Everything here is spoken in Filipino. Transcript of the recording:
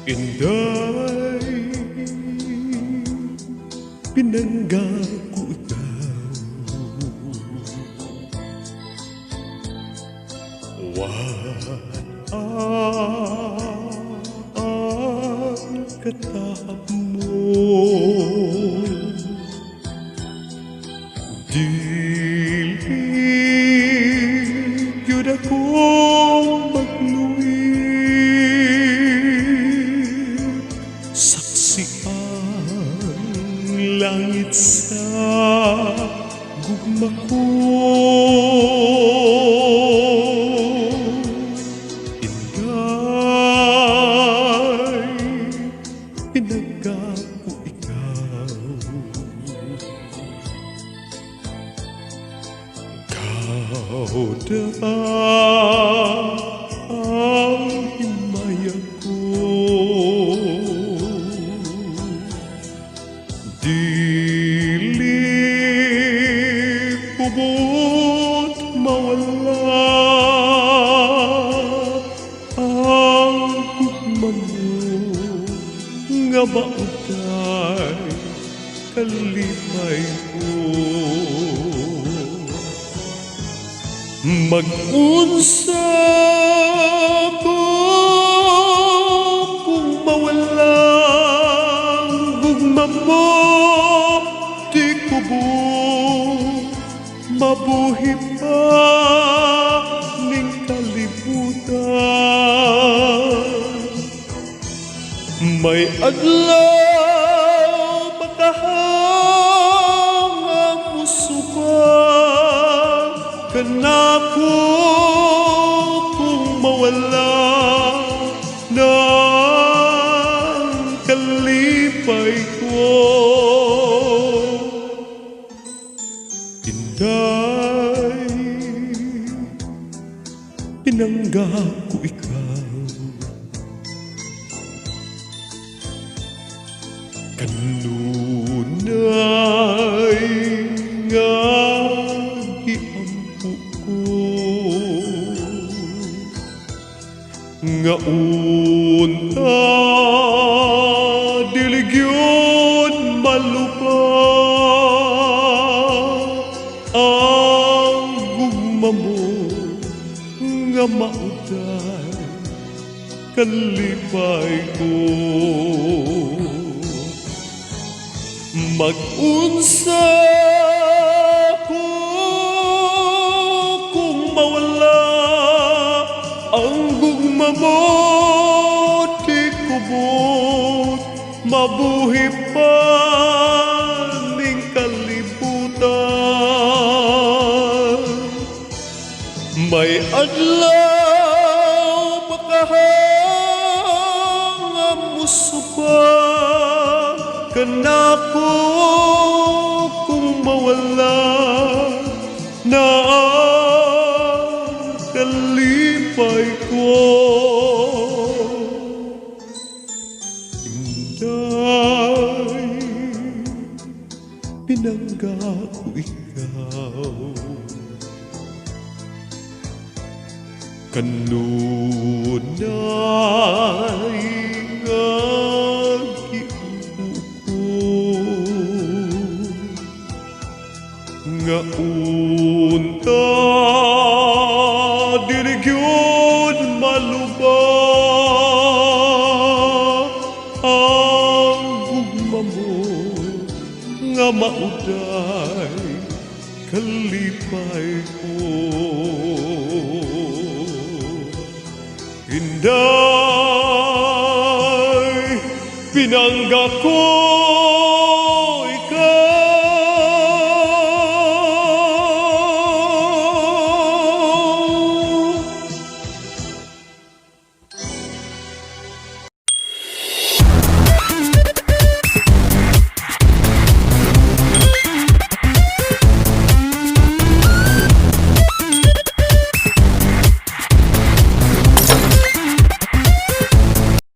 Inday, pinangga ko ikaw. Ang katahap mo, dili yun ako magluwid. Saksi ang langit sa gugma ko. Pinagka ko ikaw, kauda ang himaya ko. Dili pubot mawala ang gugma mo, nga mautay kalipay ko. Mag-unsa ko kung mawala ang gugma mo, di ko mabuhi pa ning kalibutan. May adlaw makahanga puso ba kanako kung mawala ng kalipay ko. Inday, pinangga ko ikaw. Kanunay nga giampo ko, nga unta dili gyud malupa ang gugma mo, nga mautay kalipay ko. Mag-unsa ko kung mawala ang gugma mo, di ko mabuhi pa ning kalibutan. May adlaw makahanga muso pa kanako kung mawala na ang kalipay ko. Inday, pinangga ko ikaw. Kanunay nga nga unta dili gyud maluba ang gugma mo, nga mauday kalipay ko. Inday, pinangga ko